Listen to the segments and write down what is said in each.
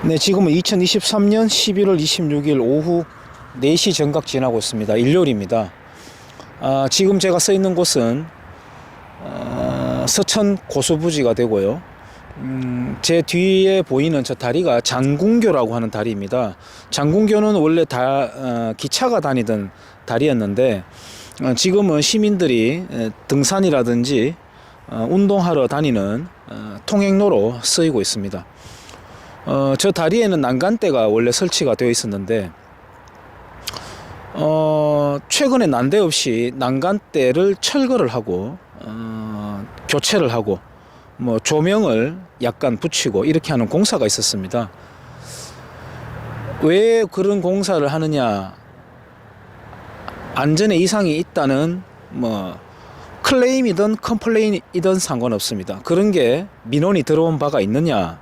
네, 지금은 2023년 11월 26일 오후 4시 정각 지나고 있습니다. 일요일입니다. 지금 제가 서 있는 곳은 서천 고수부지가 되고요. 제 뒤에 보이는 저 다리가 장군교라고 하는 다리입니다. 장군교는 원래 기차가 다니던 다리였는데 지금은 시민들이 등산이라든지 운동하러 다니는 통행로로 쓰이고 있습니다. 저 다리에는 난간대가 원래 설치가 되어 있었는데 최근에 난데없이 난간대를 철거를 하고 교체를 하고 뭐 조명을 약간 붙이고 이렇게 하는 공사가 있었습니다. 왜 그런 공사를 하느냐? 안전에 이상이 있다는 뭐 클레임이든 컴플레인이든 상관없습니다. 그런 게 민원이 들어온 바가 있느냐라고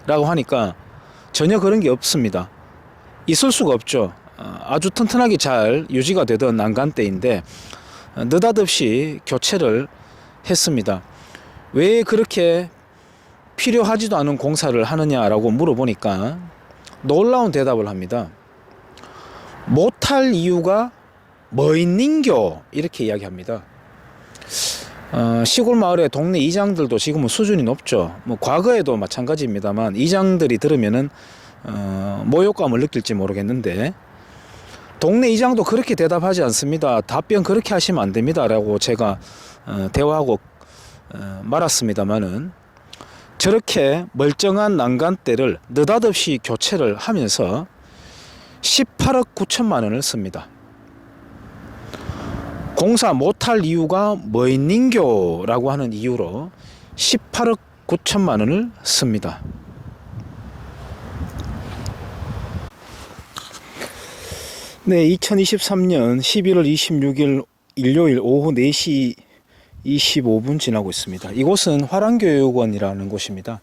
하니까 전혀 그런 게 없습니다. 있을 수가 없죠. 아주 튼튼하게 잘 유지가 되던 난간대인데 느닷없이 교체를 했습니다. 왜 그렇게 필요하지도 않은 공사를 하느냐라고 물어보니까 놀라운 대답을 합니다. 못할 이유가 뭐 있는겨? 이렇게 이야기합니다. 시골 마을의 동네 이장들도 지금은 수준이 높죠. 뭐 과거에도 마찬가지입니다만 이장들이 들으면은 모욕감을 느낄지 모르겠는데 동네 이장도 그렇게 대답하지 않습니다. 답변 그렇게 하시면 안 됩니다라고 제가 대화하고 말았습니다만은 저렇게 멀쩡한 난간대를 느닷없이 교체를 하면서 18억 9천만 원을 씁니다. 공사 못할 이유가 뭐 있는겨? 라고 하는 이유로 18억 9천만 원을 씁니다. 네, 2023년 11월 26일 일요일 오후 4시 25분 지나고 있습니다. 이곳은 화랑교육원이라는 곳입니다.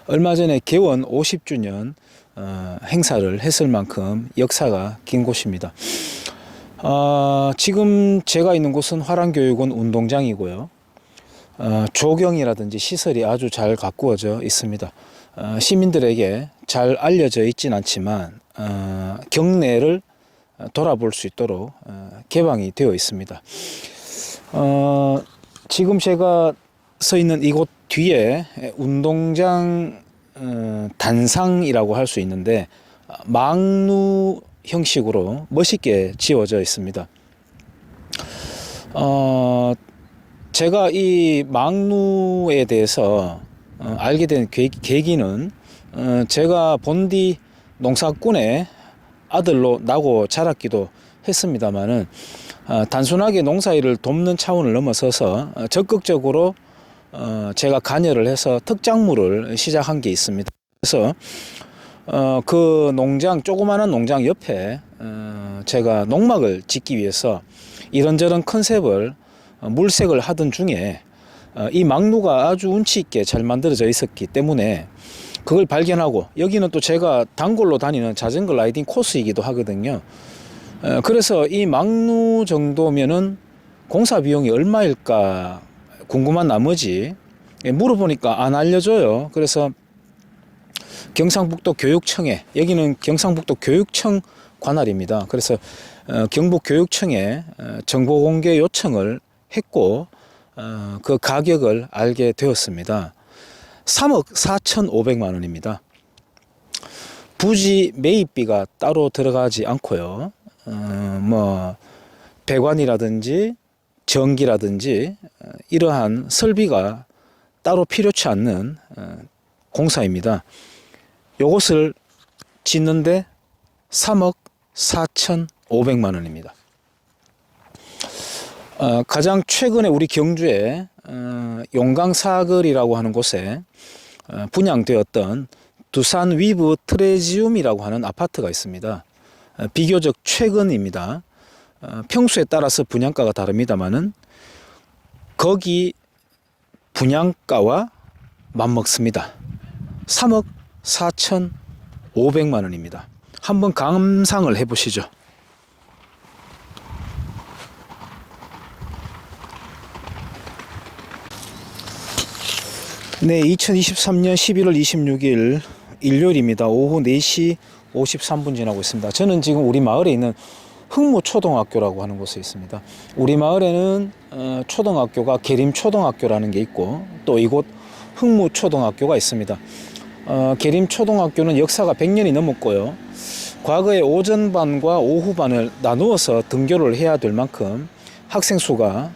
얼마 전에 개원 50주년 행사를 했을 만큼 역사가 긴 곳입니다. 지금 제가 있는 곳은 화랑교육원 운동장이고요. 조경이라든지 시설이 아주 잘 가꾸어져 있습니다. 시민들에게 잘 알려져 있진 않지만 경내를 돌아볼 수 있도록 개방이 되어 있습니다. 지금 제가 서 있는 이곳 뒤에 운동장 단상이라고 할 수 있는데 망루 형식으로 멋있게 지어져 있습니다. 제가 이 망루에 대해서 알게 된 계기는 제가 본디 농사꾼의 아들로 나고 자랐기도 했습니다만은 단순하게 농사일을 돕는 차원을 넘어서서 적극적으로 제가 관여를 해서 특작물을 시작한 게 있습니다. 그래서 그 농장, 조그마한 농장 옆에 제가 농막을 짓기 위해서 이런저런 컨셉을 물색을 하던 중에 이 망루가 아주 운치 있게 잘 만들어져 있었기 때문에 그걸 발견하고, 여기는 또 제가 단골로 다니는 자전거 라이딩 코스이기도 하거든요. 그래서 이 망루 정도면은 공사 비용이 얼마일까 궁금한 나머지 물어보니까 안 알려줘요. 그래서 경상북도 교육청에, 여기는 경상북도 교육청 관할입니다. 그래서 경북교육청에 정보 공개 요청을 했고 그 가격을 알게 되었습니다. 3억 4,500만 원입니다. 부지 매입비가 따로 들어가지 않고요. 뭐 배관이라든지 전기라든지 이러한 설비가 따로 필요치 않는 공사입니다. 요것을 짓는데 3억 4,500만 원입니다. 가장 최근에 우리 경주에 용강사거리라고 하는 곳에 분양되었던 두산 위브 트레지움이라고 하는 아파트가 있습니다. 비교적 최근입니다. 평수에 따라서 분양가가 다릅니다만은 거기 분양가와 맞먹습니다. 3억 4,500만 원입니다. 한번 감상을 해보시죠. 네, 2023년 11월 26일 일요일입니다. 오후 4시 53분 지나고 있습니다. 저는 지금 우리 마을에 있는 흥무초등학교라고 하는 곳에 있습니다. 우리 마을에는 초등학교가 계림초등학교라는 게 있고 또 이곳 흥무초등학교가 있습니다. 계림초등학교는 역사가 100년이 넘었고요. 과거에 오전반과 오후반을 나누어서 등교를 해야 될 만큼 학생 수가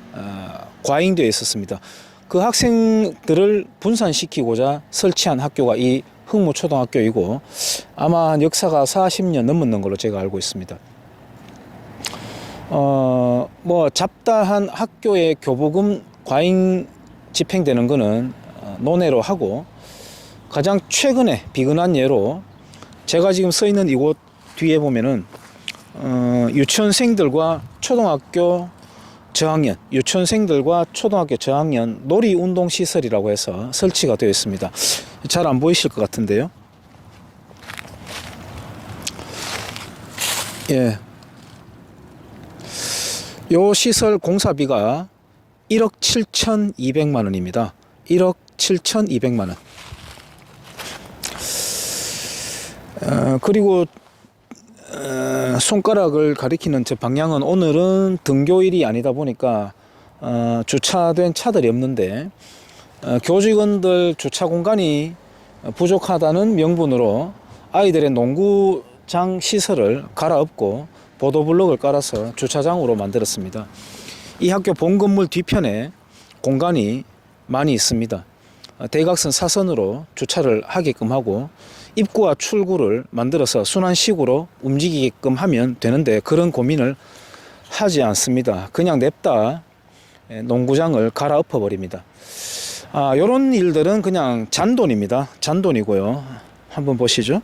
과잉되어 있었습니다. 그 학생들을 분산시키고자 설치한 학교가 이 흥무초등학교이고 아마 역사가 40년 넘는 걸로 제가 알고 있습니다. 뭐 잡다한 학교의 교부금 과잉 집행되는 거는 논외로 하고 가장 최근에 비근한 예로 제가 지금 서 있는 이곳 뒤에 보면은 유치원생들과 초등학교 저학년, 유치원생들과 초등학교 저학년 놀이운동시설이라고 해서 설치가 되어 있습니다. 잘 안 보이실 것 같은데요. 예. 요 시설 공사비가 1억 7,200만 원입니다. 1억 7,200만 원. 그리고 손가락을 가리키는 저 방향은 오늘은 등교일이 아니다 보니까 주차된 차들이 없는데 교직원들 주차 공간이 부족하다는 명분으로 아이들의 농구장 시설을 갈아엎고 보도블록을 깔아서 주차장으로 만들었습니다. 이 학교 본 건물 뒤편에 공간이 많이 있습니다. 대각선 사선으로 주차를 하게끔 하고 입구와 출구를 만들어서 순환식으로 움직이게끔 하면 되는데 그런 고민을 하지 않습니다. 그냥 냅다 농구장을 갈아엎어 버립니다. 이런 일들은 그냥 잔돈입니다. 잔돈이고요. 한번 보시죠.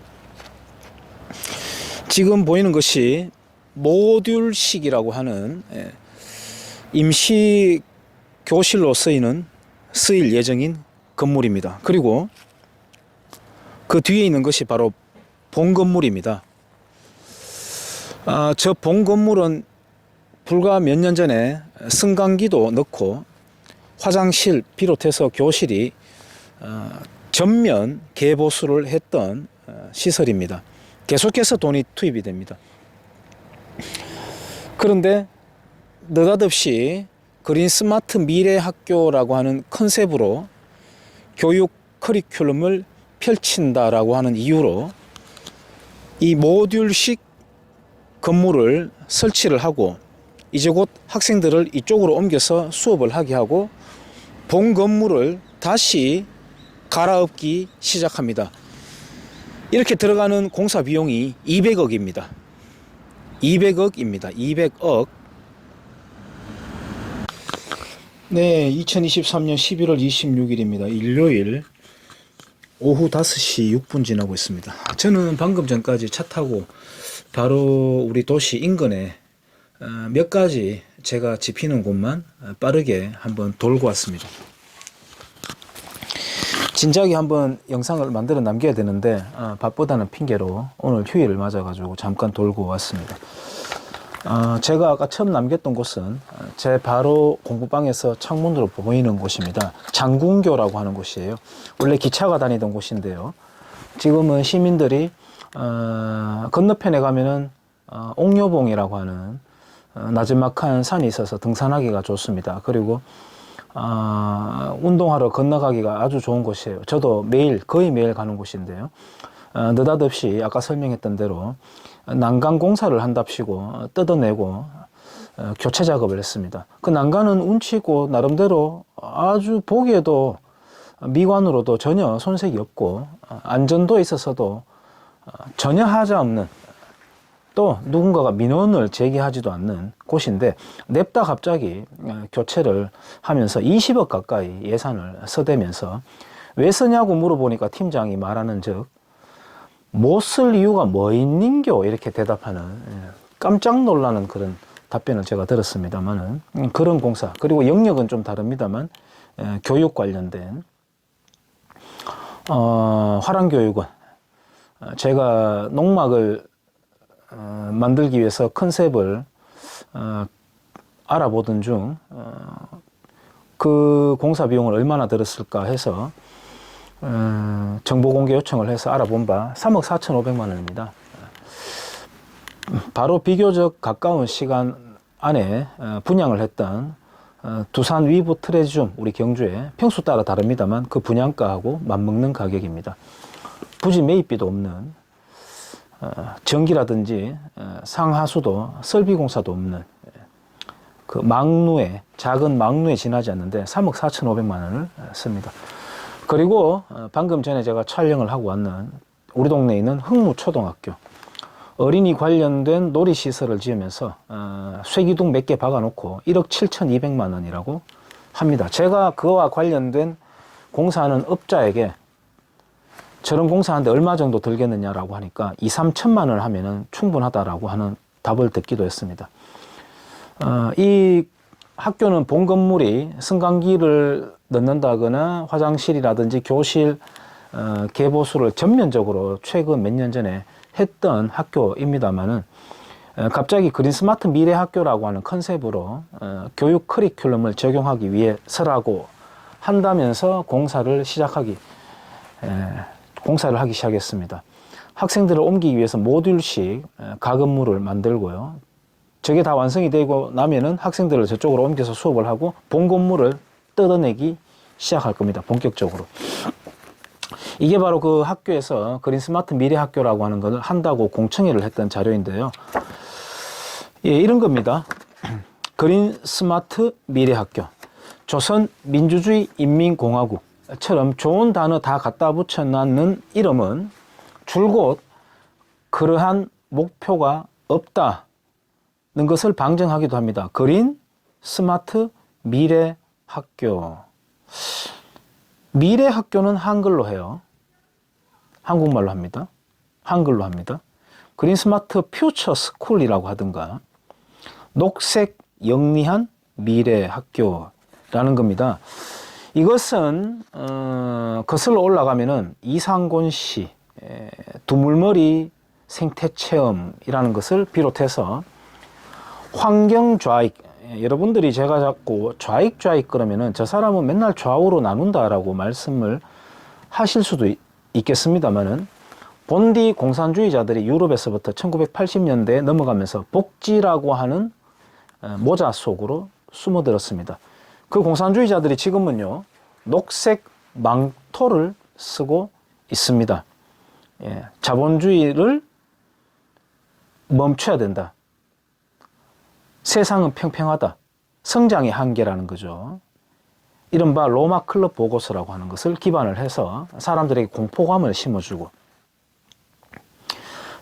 지금 보이는 것이 모듈식이라고 하는 임시 교실로 쓰일 예정인 건물입니다. 그리고 그 뒤에 있는 것이 바로 본 건물입니다. 저 본 건물은 불과 몇 년 전에 승강기도 넣고 화장실 비롯해서 교실이 전면 개보수를 했던 시설입니다. 계속해서 돈이 투입이 됩니다. 그런데 느닷없이 그린 스마트 미래 학교라고 하는 컨셉으로 교육 커리큘럼을 펼친다라고 하는 이유로 이 모듈식 건물을 설치를 하고 이제 곧 학생들을 이쪽으로 옮겨서 수업을 하게 하고 본 건물을 다시 갈아엎기 시작합니다. 이렇게 들어가는 공사 비용이 200억입니다. 200억입니다. 200억. 네, 2023년 11월 26일입니다. 일요일 오후 5시 6분 지나고 있습니다. 저는 방금 전까지 차 타고 바로 우리 도시 인근에 몇 가지 제가 지피는 곳만 빠르게 한번 돌고 왔습니다. 진작에 한번 영상을 만들어 남겨야 되는데 바쁘다는 핑계로 오늘 휴일을 맞아가지고 잠깐 돌고 왔습니다. 제가 아까 처음 남겼던 곳은 제 바로 공부방에서 창문으로 보이는 곳입니다. 장군교라고 하는 곳이에요. 원래 기차가 다니던 곳인데요. 지금은 시민들이 건너편에 가면은 옥녀봉이라고 하는 나지막한 산이 있어서 등산하기가 좋습니다. 그리고 운동하러 건너가기가 아주 좋은 곳이에요. 저도 거의 매일 가는 곳인데요. 느닷없이 아까 설명했던 대로 난간 공사를 한답시고 뜯어내고 교체 작업을 했습니다. 그 난간은 운치고 나름대로 아주 보기에도 미관으로도 전혀 손색이 없고 안전도에 있어서도 전혀 하자 없는, 또 누군가가 민원을 제기하지도 않는 곳인데 냅다 갑자기 교체를 하면서 20억 가까이 예산을 써대면서 왜 쓰냐고 물어보니까 팀장이 말하는 즉 못 쓸 이유가 뭐 있는겨 이렇게 대답하는 깜짝 놀라는 그런 답변을 제가 들었습니다만은 그런 공사, 그리고 영역은 좀 다릅니다만 교육 관련된 화랑교육원, 제가 농막을 만들기 위해서 컨셉을 알아보던 중 그 공사 비용을 얼마나 들었을까 해서 정보 공개 요청을 해서 알아본 바 3억 4,500만 원입니다. 바로 비교적 가까운 시간 안에 분양을 했던 두산 위브 트레지움 우리 경주에 평수 따라 다릅니다만 그 분양가하고 맞먹는 가격입니다. 부지 매입비도 없는 전기라든지 상하수도 설비공사도 없는 그 망루에 작은 망루에 지나지 않는데 3억 4,500만 원을 씁니다. 그리고 방금 전에 제가 촬영을 하고 왔는 우리 동네에 있는 흥무초등학교 어린이 관련된 놀이시설을 지으면서 쇠기둥 몇 개 박아놓고 1억 7,200만 원이라고 합니다. 제가 그와 관련된 공사하는 업자에게 저런 공사하는데 얼마 정도 들겠느냐라고 하니까 2, 3천만 원을 하면은 충분하다라고 하는 답을 듣기도 했습니다. 이 학교는 본 건물이 승강기를 넣는다거나 화장실이라든지 교실 개보수를 전면적으로 최근 몇 년 전에 했던 학교입니다만은 갑자기 그린 스마트 미래 학교라고 하는 컨셉으로 교육 커리큘럼을 적용하기 위해서라고 한다면서 공사를 하기 시작했습니다. 학생들을 옮기기 위해서 모듈식 가건물을 만들고요. 저게 다 완성이 되고 나면은 학생들을 저쪽으로 옮겨서 수업을 하고 본 건물을 뜯어내기 시작할 겁니다. 본격적으로. 이게 바로 그 학교에서 그린 스마트 미래 학교라고 하는 것을 한다고 공청회를 했던 자료인데요. 예, 이런 겁니다. 그린 스마트 미래 학교. 조선 민주주의 인민공화국처럼 좋은 단어 다 갖다 붙여놨는 이름은 줄곧 그러한 목표가 없다는 것을 방증하기도 합니다. 그린 스마트 미래 학교. 미래 학교는 한글로 해요. 한국말로 합니다. 한글로 합니다. 그린 스마트 퓨처 스쿨이라고 하든가 녹색 영리한 미래 학교라는 겁니다. 이것은 거슬러 올라가면은 이상곤 씨 두물머리 생태체험이라는 것을 비롯해서 환경좌익, 여러분들이 제가 자꾸 좌익 그러면은 저 사람은 맨날 좌우로 나눈다라고 말씀을 하실 수도 있겠습니다만은 본디 공산주의자들이 유럽에서부터 1980년대에 넘어가면서 복지라고 하는 모자 속으로 숨어들었습니다. 그 공산주의자들이 지금은요 녹색 망토를 쓰고 있습니다. 예, 자본주의를 멈춰야 된다. 세상은 평평하다. 성장의 한계라는 거죠. 이른바 로마 클럽 보고서라고 하는 것을 기반을 해서 사람들에게 공포감을 심어주고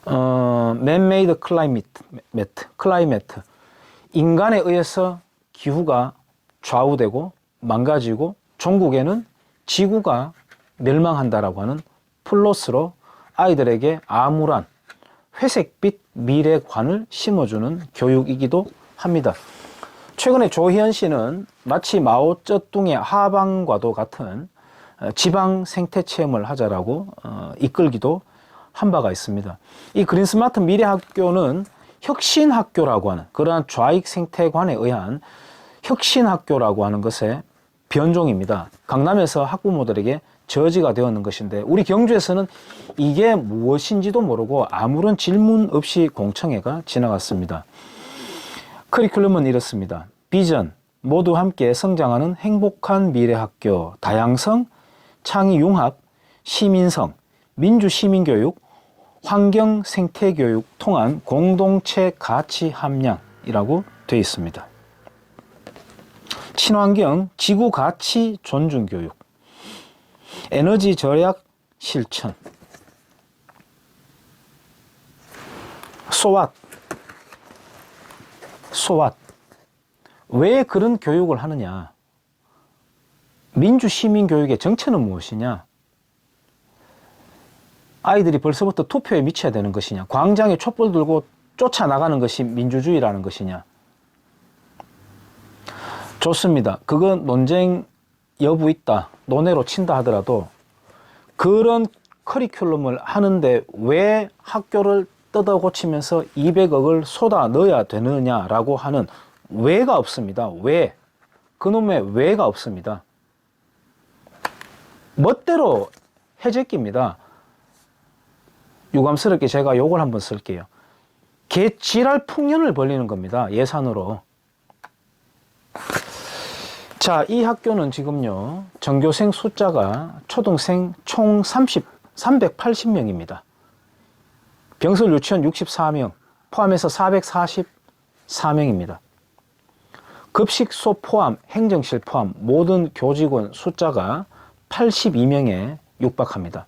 Man-made climate 인간에 의해서 기후가 좌우되고 망가지고 종국에는 지구가 멸망한다라고 하는 플롯으로 아이들에게 암울한 회색빛 미래관을 심어주는 교육이기도 합니다. 최근에 조희연 씨는 마치 마오쩌둥의 하방과도 같은 지방 생태 체험을 하자라고 이끌기도 한 바가 있습니다. 이 그린 스마트 미래 학교는 혁신 학교라고 하는 그러한 좌익 생태관에 의한 혁신 학교라고 하는 것의 변종입니다. 강남에서 학부모들에게 저지가 되었는 것인데 우리 경주에서는 이게 무엇인지도 모르고 아무런 질문 없이 공청회가 지나갔습니다. 커리큘럼은 이렇습니다. 비전, 모두 함께 성장하는 행복한 미래학교, 다양성, 창의융합, 시민성, 민주시민교육, 환경 생태교육 통한 공동체 가치 함량이라고 되어 있습니다. 친환경 지구 가치 존중 교육, 에너지 절약 실천, 소왓. 왜 그런 교육을 하느냐? 민주시민교육의 정체는 무엇이냐? 아이들이 벌써부터 투표에 미쳐야 되는 것이냐? 광장에 촛불 들고 쫓아나가는 것이 민주주의라는 것이냐? 좋습니다. 그건 논쟁 여부 있다, 논외로 친다 하더라도 그런 커리큘럼을 하는데 왜 학교를 뜯어 고치면서 200억을 쏟아 넣어야 되느냐라고 하는 왜가 없습니다. 그놈의 왜가 없습니다. 멋대로 해적기입니다. 유감스럽게 제가 요걸 한번 쓸게요. 개지랄 풍년을 벌리는 겁니다. 예산으로. 자, 이 학교는 지금요, 전교생 숫자가 초등생 총 380명입니다. 병설 유치원 64명, 포함해서 444명입니다. 급식소 포함, 행정실 포함, 모든 교직원 숫자가 82명에 육박합니다.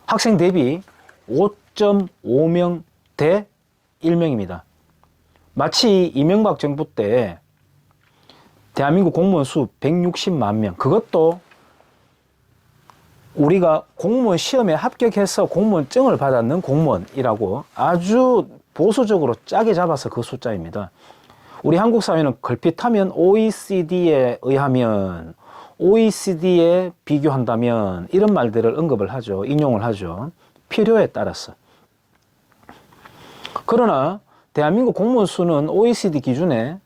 학생 대비 5.5명 대 1명입니다. 마치 이명박 정부 때 대한민국 공무원 수 160만 명, 그것도 우리가 공무원 시험에 합격해서 공무원증을 받았는 공무원이라고 아주 보수적으로 짜게 잡아서 그 숫자입니다. 우리 한국 사회는 걸핏하면 OECD에 의하면, OECD에 비교한다면 이런 말들을 언급을 하죠. 인용을 하죠. 필요에 따라서. 그러나 대한민국 공무원 수는 OECD 기준에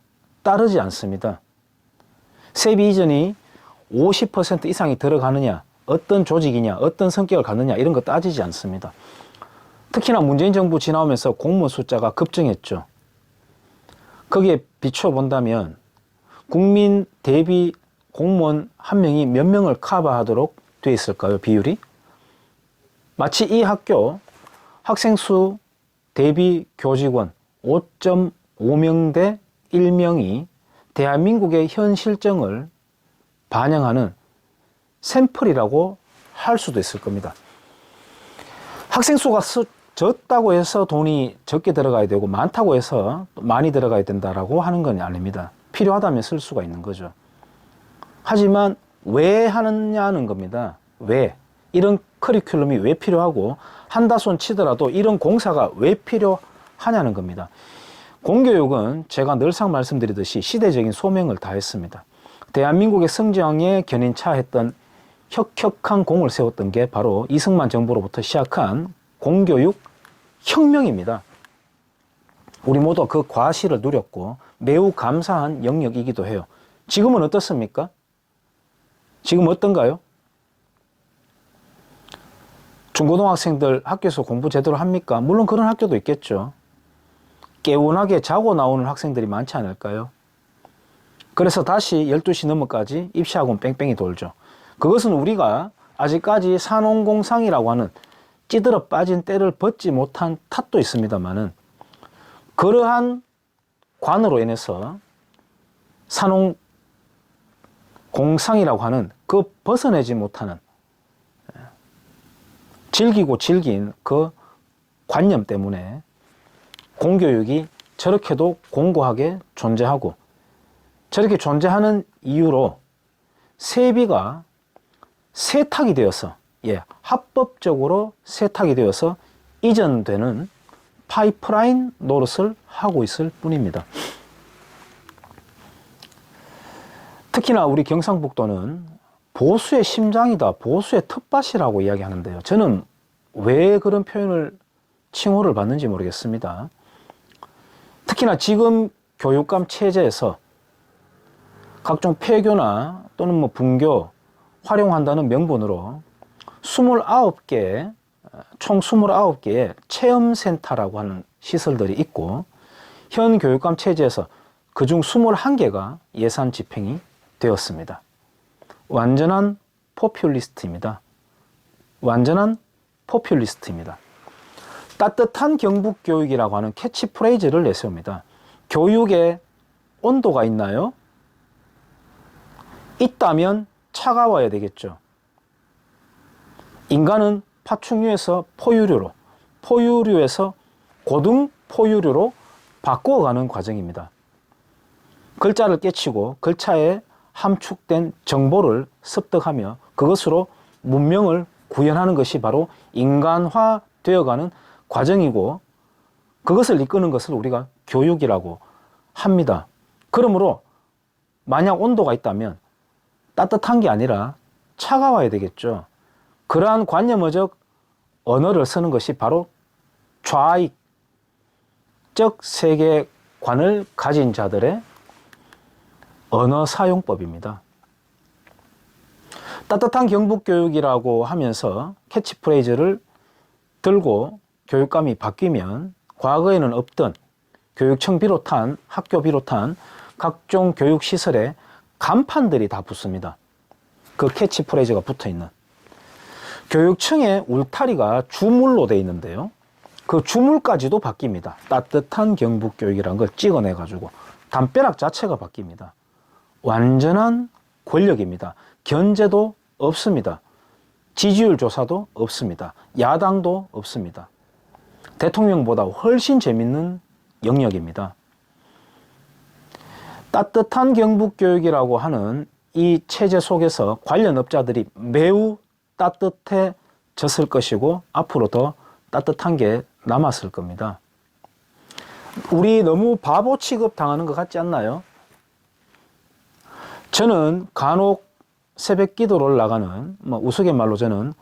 따르지 않습니다. 세비 이전이 50% 이상이 들어가느냐, 어떤 조직이냐, 어떤 성격을 갖느냐 이런 거 따지지 않습니다. 특히나 문재인 정부 지나오면서 공무원 숫자가 급증했죠. 거기에 비추어 본다면 국민 대비 공무원 한 명이 몇 명을 커버하도록 되어 있을까요? 비율이? 마치 이 학교 학생 수 대비 교직원 5.5명 대 1명이 대한민국의 현 실정을 반영하는 샘플이라고 할 수도 있을 겁니다. 학생 수가 적다고 해서 돈이 적게 들어가야 되고 많다고 해서 많이 들어가야 된다라고 하는 건 아닙니다. 필요하다면 쓸 수가 있는 거죠. 하지만 왜 하느냐는 겁니다. 왜? 이런 커리큘럼이 왜 필요하고 한다 손 치더라도 이런 공사가 왜 필요하냐는 겁니다. 공교육은 제가 늘상 말씀드리듯이 시대적인 소명을 다했습니다. 대한민국의 성장에 견인차했던 혁혁한 공을 세웠던 게 바로 이승만 정부로부터 시작한 공교육 혁명입니다. 우리 모두 그 과실을 누렸고 매우 감사한 영역이기도 해요. 지금은 어떻습니까? 지금 어떤가요? 중고등학생들 학교에서 공부 제대로 합니까? 물론 그런 학교도 있겠죠. 개운하게 자고 나오는 학생들이 많지 않을까요? 그래서 다시 12시 넘어까지 입시학원 뺑뺑이 돌죠. 그것은 우리가 아직까지 산업공상이라고 하는 찌들어 빠진 때를 벗지 못한 탓도 있습니다만은 그러한 관으로 인해서 산업공상이라고 하는 그 벗어내지 못하는 즐기고 즐긴 그 관념 때문에 공교육이 저렇게도 공고하게 존재하고 저렇게 존재하는 이유로 세비가 세탁이 되어서 합법적으로 세탁이 되어서 이전되는 파이프라인 노릇을 하고 있을 뿐입니다. 특히나 우리 경상북도는 보수의 심장이다, 보수의 텃밭이라고 이야기하는데요. 저는 왜 그런 표현을 칭호를 받는지 모르겠습니다. 특히나 지금 교육감 체제에서 각종 폐교나 또는 분교 활용한다는 명분으로 29개, 총 29개의 체험센터라고 하는 시설들이 있고 현 교육감 체제에서 그중 21개가 예산 집행이 되었습니다. 완전한 포퓰리스트입니다. 완전한 포퓰리스트입니다. 따뜻한 경북 교육이라고 하는 캐치프레이즈를 내세웁니다. 교육에 온도가 있나요? 있다면 차가워야 되겠죠. 인간은 파충류에서 포유류로, 포유류에서 고등 포유류로 바꾸어가는 과정입니다. 글자를 깨치고 글자에 함축된 정보를 습득하며 그것으로 문명을 구현하는 것이 바로 인간화 되어가는 과정이고 그것을 이끄는 것을 우리가 교육이라고 합니다. 그러므로 만약 온도가 있다면 따뜻한 게 아니라 차가워야 되겠죠. 그러한 관념어적 언어를 쓰는 것이 바로 좌익적 세계관을 가진 자들의 언어 사용법입니다. 따뜻한 경북교육이라고 하면서 캐치프레이즈를 들고 교육감이 바뀌면 과거에는 없던 교육청 비롯한 학교 비롯한 각종 교육시설에 간판들이 다 붙습니다. 그 캐치프레이즈가 붙어있는. 교육청의 울타리가 주물로 되어 있는데요. 그 주물까지도 바뀝니다. 따뜻한 경북교육이라는 걸 찍어내가지고 담벼락 자체가 바뀝니다. 완전한 권력입니다. 견제도 없습니다. 지지율 조사도 없습니다. 야당도 없습니다. 대통령보다 훨씬 재밌는 영역입니다. 따뜻한 경북교육이라고 하는 이 체제 속에서 관련 업자들이 매우 따뜻해졌을 것이고 앞으로 더 따뜻한 게 남았을 겁니다. 우리 너무 바보 취급 당하는 것 같지 않나요? 저는 간혹 새벽 기도를 나가는 우스갯말로 저는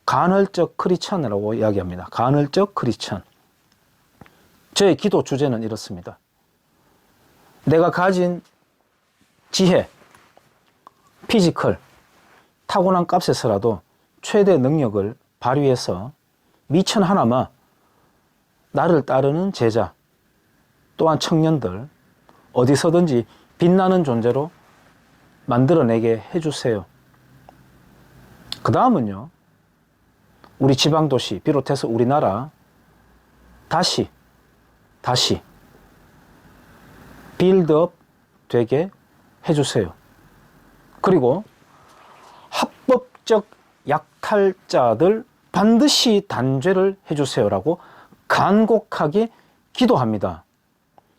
간헐적 크리스찬이라고 이야기합니다. 간헐적 크리스찬. 저의 기도 주제는 이렇습니다. 내가 가진 지혜, 피지컬, 타고난 값에서라도 최대 능력을 발휘해서 미천 하나마 나를 따르는 제자 또한 청년들 어디서든지 빛나는 존재로 만들어내게 해주세요. 그 다음은요, 우리 지방도시 비롯해서 우리나라 다시 빌드업 되게 해주세요. 그리고 합법적 약탈자들 반드시 단죄를 해주세요라고 간곡하게 기도합니다.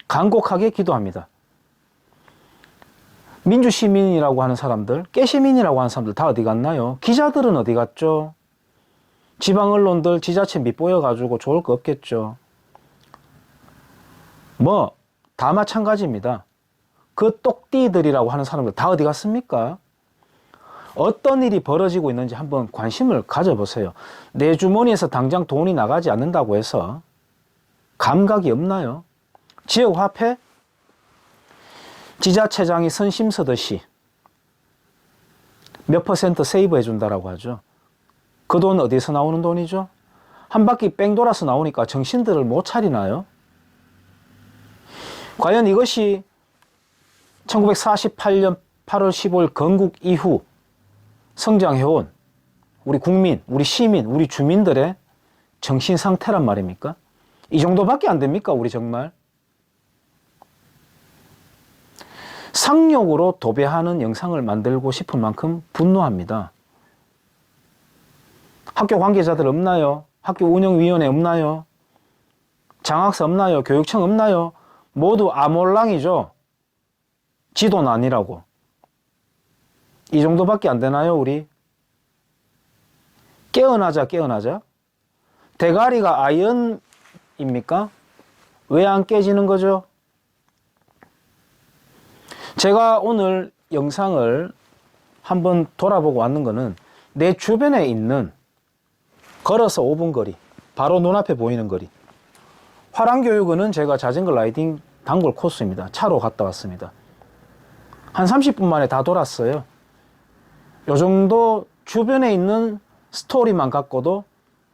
간곡하게 기도합니다. 민주시민이라고 하는 사람들, 깨시민이라고 하는 사람들 다 어디 갔나요? 기자들은 어디 갔죠? 지방 언론들 지자체 밑보여가지고 좋을 거 없겠죠. 다 마찬가지입니다. 그 똑띠들이라고 하는 사람들 다 어디 갔습니까? 어떤 일이 벌어지고 있는지 한번 관심을 가져보세요. 내 주머니에서 당장 돈이 나가지 않는다고 해서 감각이 없나요? 지역화폐? 지자체장이 선심 서듯이 몇 % 세이브 해준다라고 하죠. 그 돈 어디서 나오는 돈이죠? 한 바퀴 뺑 돌아서 나오니까 정신들을 못 차리나요? 과연 이것이 1948년 8월 15일 건국 이후 성장해온 우리 국민, 우리 시민, 우리 주민들의 정신 상태란 말입니까? 이 정도밖에 안 됩니까, 우리 정말? 상욕으로 도배하는 영상을 만들고 싶은 만큼 분노합니다. 학교 관계자들 없나요? 학교 운영위원회 없나요? 장학사 없나요? 교육청 없나요? 모두 아몰랑이죠. 지도는 아니라고. 이 정도밖에 안 되나요, 우리? 깨어나자. 대가리가 아이언입니까? 왜 안 깨지는 거죠? 제가 오늘 영상을 한번 돌아보고 왔는 거는 내 주변에 있는 걸어서 5분 거리, 바로 눈앞에 보이는 거리. 화랑교육원은 제가 자전거 라이딩 단골 코스입니다. 차로 갔다 왔습니다. 한 30분 만에 다 돌았어요. 요 정도 주변에 있는 스토리만 갖고도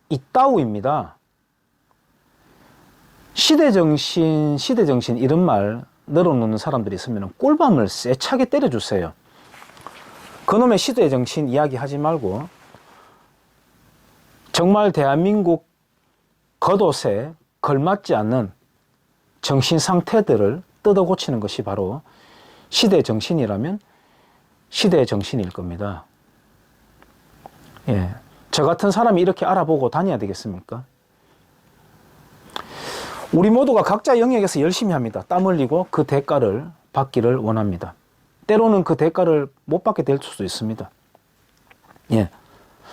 이따우입니다. 시대정신 이런 말 늘어놓는 사람들이 있으면 꿀밤을 세차게 때려주세요. 그놈의 시대정신 이야기 하지 말고 정말 대한민국 겉옷에 걸맞지 않는 정신 상태들을 뜯어 고치는 것이 바로 시대정신이라면 시대정신일 겁니다. 예, 저 같은 사람이 이렇게 알아보고 다녀야 되겠습니까? 우리 모두가 각자 영역에서 열심히 합니다. 땀 흘리고 그 대가를 받기를 원합니다. 때로는 그 대가를 못 받게 될 수도 있습니다. 예,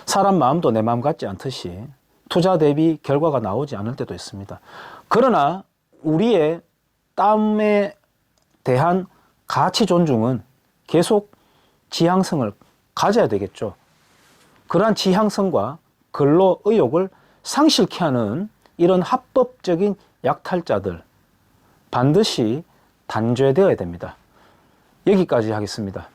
사람 마음도 내 마음 같지 않듯이 투자 대비 결과가 나오지 않을 때도 있습니다. 그러나 우리의 땀에 대한 가치 존중은 계속 지향성을 가져야 되겠죠. 그러한 지향성과 근로 의욕을 상실케 하는 이런 합법적인 약탈자들 반드시 단죄되어야 됩니다. 여기까지 하겠습니다.